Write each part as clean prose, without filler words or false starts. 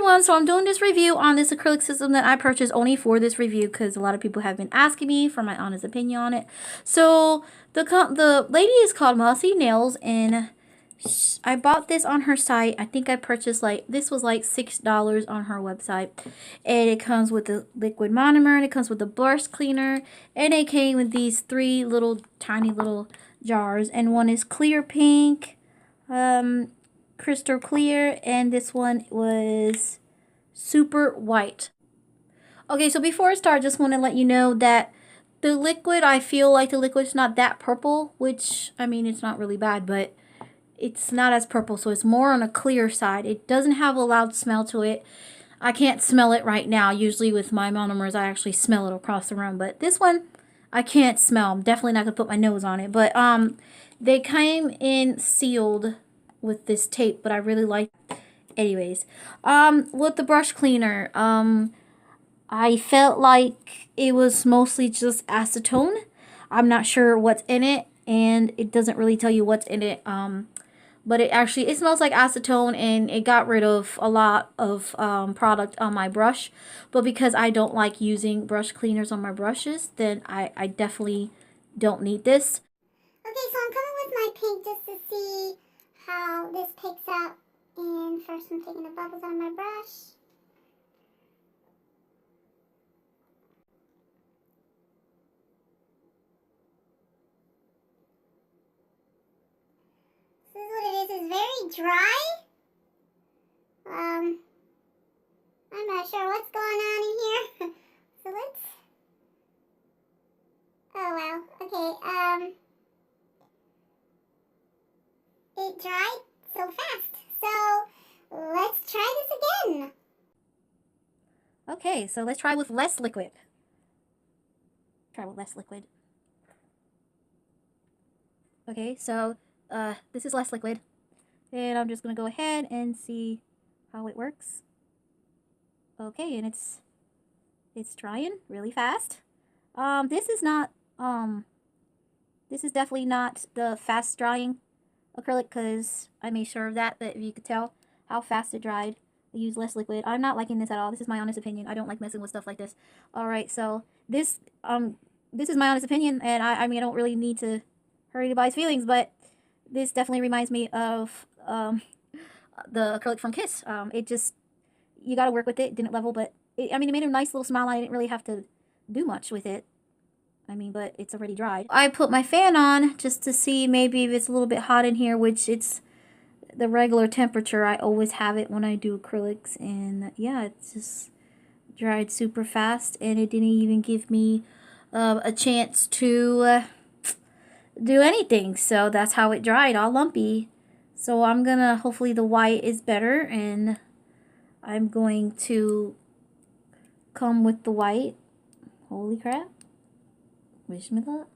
everyone, so I'm doing this review on this acrylic system that I purchased only for this review because a lot of people have been asking me for my honest opinion on it. So the lady is called Mosi Nails, and I bought this on her site. I think I purchased this was like $6 on her website, and it comes with the liquid monomer, and it comes with the brush cleaner, and it came with these three tiny little jars, and one is clear pink, crystal clear, and this one was super white. Okay, so before I start, just want to let you know that the liquid, I feel like the liquid's not that purple, which, I mean, it's not really bad, but it's not as purple, so it's more on a clear side. It doesn't have a loud smell to it. I can't smell it right now. Usually with my monomers, I actually smell it across the room, but this one, I can't smell. I'm definitely not going to put my nose on it, but they came in sealed with this tape, but I really like it. Anyways, with the brush cleaner, I felt like it was mostly just acetone. I'm not sure what's in it, and it doesn't really tell you what's in it. But it smells like acetone, and it got rid of a lot of product on my brush. But because I don't like using brush cleaners on my brushes, then I definitely don't need this. Okay, so I'm coming with my pink just to see how this picks up. And first I'm taking the bubbles on my brush. This is what it is. It's very dry. I'm not sure what's going on in here. So let's... Oh wow. Okay, it dried so fast. So let's try this again. Okay, so let's try with less liquid. Okay, so this is less liquid, and I'm just gonna go ahead and see how it works. Okay, and it's drying really fast. This is not this is definitely not the fast drying acrylic, because I made sure of that if you could tell how fast it dried. I use less liquid. I'm not liking this at all. This is my honest opinion. I don't like messing with stuff like this. Alright, so this is my honest opinion, and I mean, I don't really need to hurt anybody's feelings, but this definitely reminds me of the acrylic from Kiss. It just, you gotta work with it. It didn't level, but I mean, it made a nice little smile. I didn't really have to do much with it. I mean, but it's already dried. I put my fan on just to see maybe if it's a little bit hot in here, which it's the regular temperature. I always have it when I do acrylics, and yeah, it's just dried super fast, and it didn't even give me a chance to do anything. So that's how it dried, all lumpy. So I'm gonna, hopefully the white is better, and I'm going to come with the white. Holy crap. Wish me luck.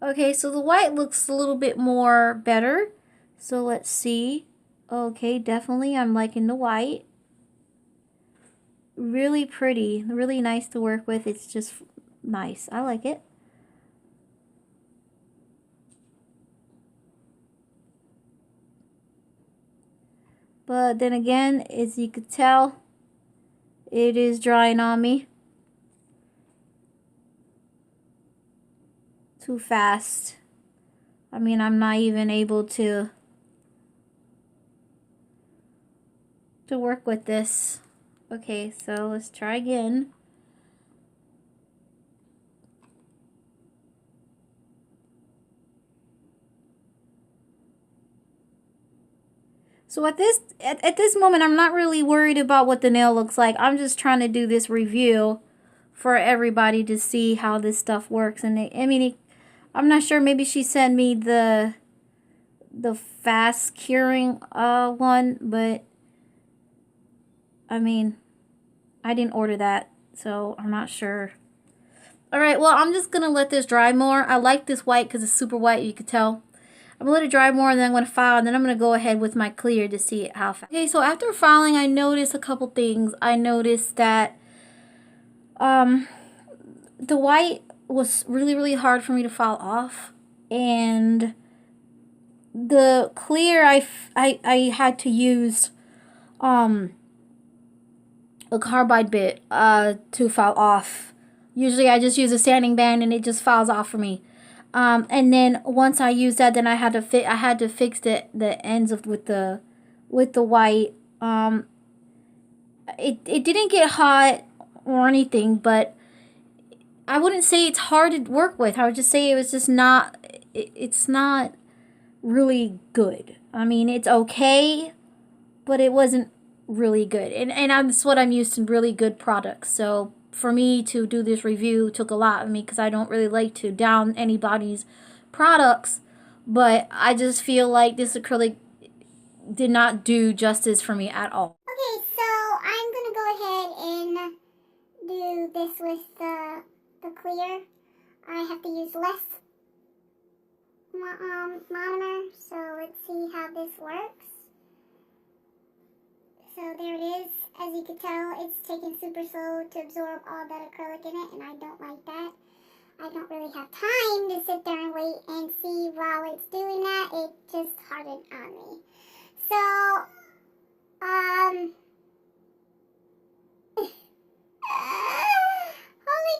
Okay, so the white looks a little bit more better. So let's see. Okay, definitely I'm liking the white. Really pretty, really nice to work with. It's just nice. I like it. But then again, as you could tell, it is drying on me. Too fast. I mean, I'm not even able to work with this. Okay, so let's try again. So at this moment, I'm not really worried about what the nail looks like. I'm just trying to do this review for everybody to see how this stuff works. And I'm not sure. Maybe she sent me the fast curing one, but I mean, I didn't order that, so I'm not sure. All right, well, I'm just gonna let this dry more. I like this white because it's super white. You could tell. I'm going to let it dry more, and then I'm going to file, and then I'm going to go ahead with my clear to see how fast. Okay, so after filing, I noticed a couple things. I noticed that the white was really, really hard for me to file off, and the clear, I had to use a carbide bit to file off. Usually I just use a sanding band and it just files off for me. And then once I used that, then I had to fix the ends of with the white. It didn't get hot or anything, but I wouldn't say it's hard to work with. I would just say it was just not. It's not really good. I mean, it's okay, but it wasn't really good. And that's what I'm used to, really good products. So for me to do this review took a lot of me because I don't really like to down anybody's products. But I just feel like this acrylic did not do justice for me at all. Okay, so I'm gonna go ahead and do this with the clear. I have to use less monomer, so let's see how this works. So there it is. As you can tell, it's taking super slow to absorb all that acrylic in it, and I don't like that. I don't really have time to sit there and wait and see while it's doing that. It just hardened on me. So, holy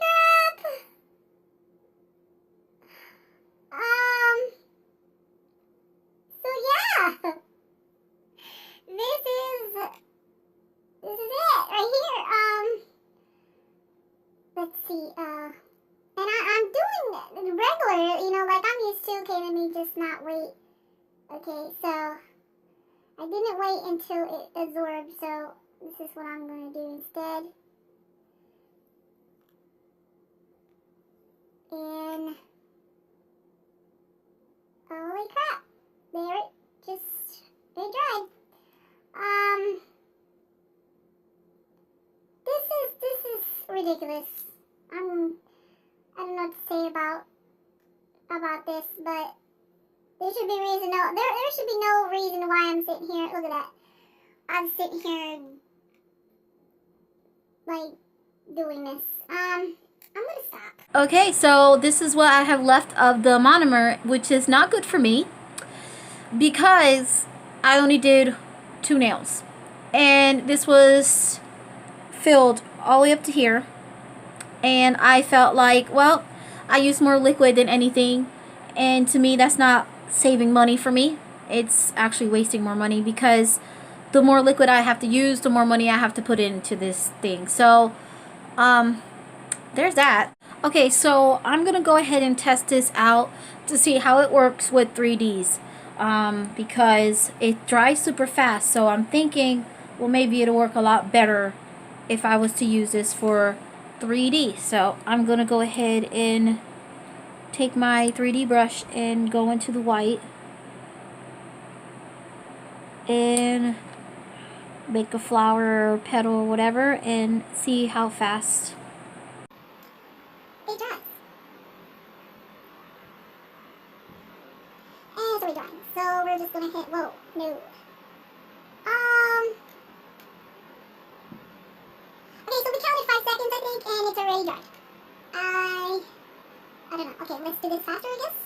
crap! So yeah, this is it right here. Let's see, and I'm doing regular, you know, like I'm used to. Okay, let me just not wait. Okay, so I didn't wait until it absorbed, so this is what I'm going to do instead. And holy crap, there it dried. This is ridiculous. I don't know what to say about this, but there should be reason. No, there should be no reason why I'm sitting here. Look at that. I'm sitting here like doing this. I'm gonna stop. Okay, so this is what I have left of the monomer, which is not good for me because I only did 2 nails. And this was filled all the way up to here. And I felt like, well, I used more liquid than anything. And to me, that's not saving money for me. It's actually wasting more money because the more liquid I have to use, the more money I have to put into this thing. So, there's that. Okay, so I'm going to go ahead and test this out to see how it works with 3Ds. Because it dries super fast. So I'm thinking, well, maybe it'll work a lot better if I was to use this for 3D. So I'm going to go ahead and take my 3D brush and go into the white. And make a flower or petal or whatever and see how fast it dries. And it's already drying. So we're just gonna hit, whoa, no. Okay, so we counted 5 seconds, I think, and it's already dried. I don't know. Okay, let's do this faster, I guess.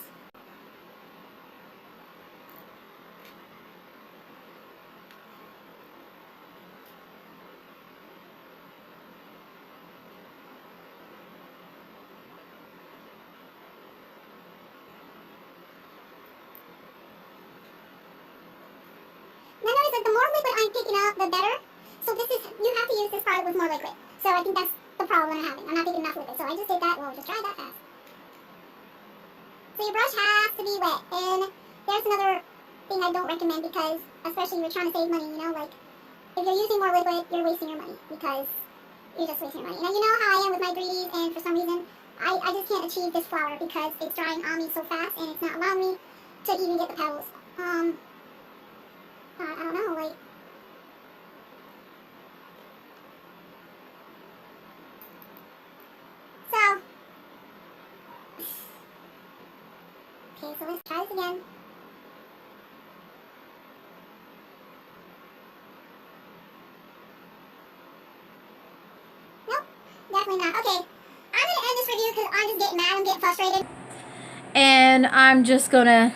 Now notice that the more liquid I'm picking up, the better. So this is, you have to use this product with more liquid. So I think that's the problem I'm having. I'm not picking enough liquid. So I just did that. Whoa, just tried that fast. So your brush has to be wet. And there's another thing I don't recommend because, especially if you're trying to save money, you know, like, if you're using more liquid, you're wasting your money because you're just wasting your money. Now, you know how I am with my 3Ds, and for some reason, I just can't achieve this flower because it's drying on me so fast and it's not allowing me to even get the petals. I don't know, like, so, okay, so let's try this again. Nope, definitely not. Okay, I'm gonna end this review because I'm just getting mad, I'm getting frustrated. and I'm just gonna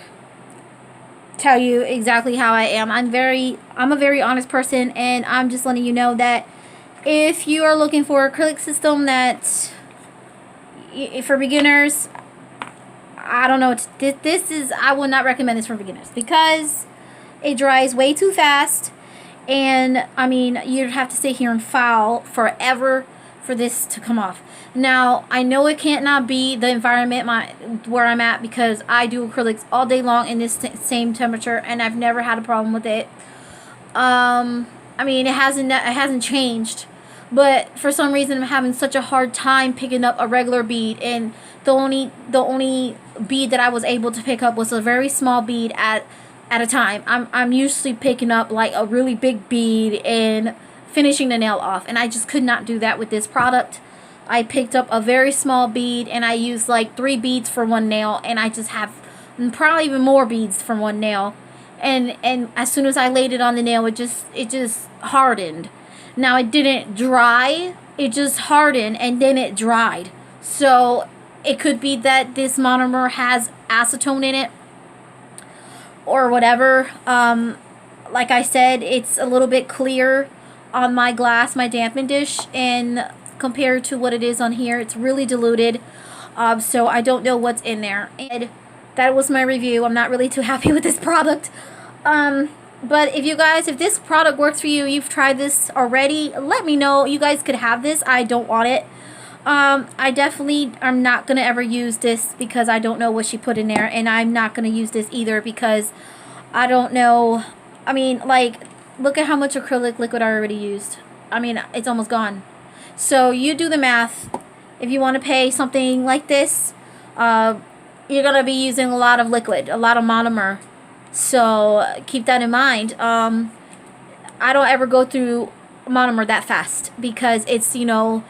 tell you exactly how I am. I'm a very honest person, and I'm just letting you know that if you are looking for an acrylic system that for beginners, I don't know. This is, I would not recommend this for beginners because it dries way too fast, and I mean you'd have to sit here and file forever for this to come off. Now I know it can't not be the environment where I'm at, because I do acrylics all day long in this same temperature, and I've never had a problem with it. I mean, it hasn't changed, but for some reason I'm having such a hard time picking up a regular bead, and the only bead that I was able to pick up was a very small bead at a time. I'm usually picking up like a really big bead and finishing the nail off, and I just could not do that with this product. I picked up a very small bead, and I used like 3 beads for one nail, and I just have probably even more beads for one nail. And as soon as I laid it on the nail, it just hardened. Now it didn't dry, it just hardened and then it dried. So it could be that this monomer has acetone in it or whatever. Like I said, it's a little bit clear on my glass, my dampen dish, and compared to what it is on here, it's really diluted. So I don't know what's in there. And that was my review. I'm not really too happy with this product. But if this product works for you, you've tried this already, let me know. You guys could have this. I don't want it. I definitely am not going to ever use this because I don't know what she put in there. And I'm not going to use this either because I don't know. I mean, like, look at how much acrylic liquid I already used. I mean, it's almost gone. So you do the math. If you want to pay something like this, you're going to be using a lot of liquid, a lot of monomer. So keep that in mind. I don't ever go through monomer that fast because it's, you know,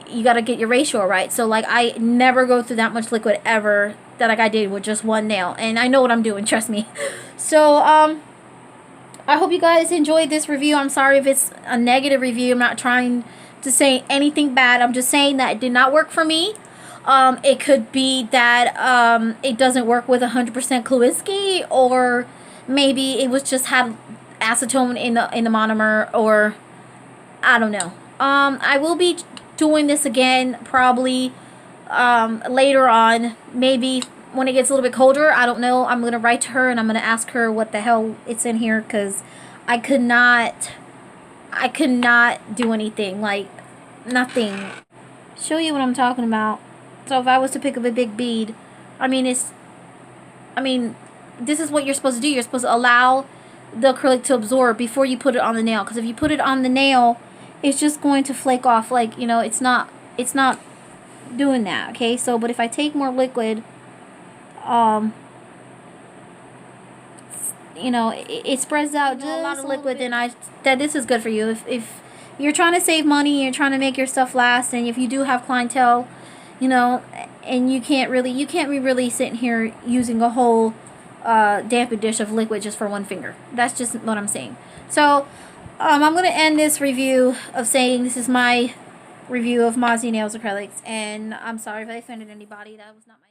you got to get your ratio right. So like I never go through that much liquid ever that like I did with just one nail. And I know what I'm doing, trust me. So I hope you guys enjoyed this review. I'm sorry if it's a negative review. I'm not trying to say anything bad. I'm just saying that it did not work for me. It could be that it doesn't work with 100% Klewiski, or maybe it was just had acetone in the monomer, or I don't know. I will be doing this again probably later on, maybe when it gets a little bit colder. I don't know. I'm gonna write to her and I'm gonna ask her what the hell it's in here, because I could not do anything, like nothing. Show you what I'm talking about. So if I was to pick up a big bead, I mean, this is what you're supposed to do. You're supposed to allow the acrylic to absorb before you put it on the nail. Because if you put it on the nail, it's just going to flake off. Like, you know, it's not doing that. Okay, so but if I take more liquid, you know, it spreads out just a lot of liquid. And this is good for you if you're trying to save money, you're trying to make your stuff last, and if you do have clientele, you know, and you can't be really sitting here using a whole dampened dish of liquid just for one finger. That's just what I'm saying. So I'm going to end this review of saying this is my review of Mosinails acrylics, and I'm sorry if I offended anybody. That was not my